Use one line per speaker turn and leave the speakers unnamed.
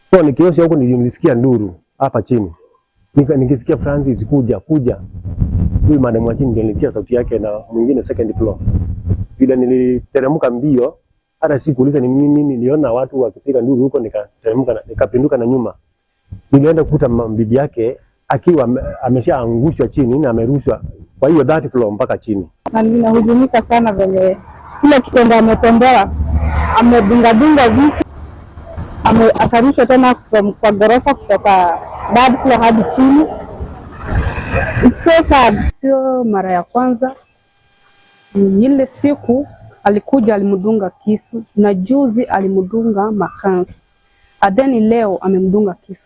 Kwa nikiosha huko nilisikia nduru hapa chini. Nikisikia Francis kuja. Huyu madam wa chini ndio nilisikia sauti yake na mwingine second floor. Bila niliteremka mbio, hata sikuuliza ni nini, niliona watu wakipiga nduru huko, nikateremka nikapinduka na nyuma. Nilienda kukuta bibi yake akiwa ameshaangushwa chini na amerushwa kwa hiyo that floor mpaka chini.
Na ninahuzunika sana venye kile kitendo ametendewa, amedunga visu, akarushwa tena kwa ghorofa kutoka third floor hadi chini. It's so sad.
Sio mara ya kwanza. Ile siku alikuja alimdunga kisu, na juzi alimdunga makansi, adeni leo amemdunga kisu.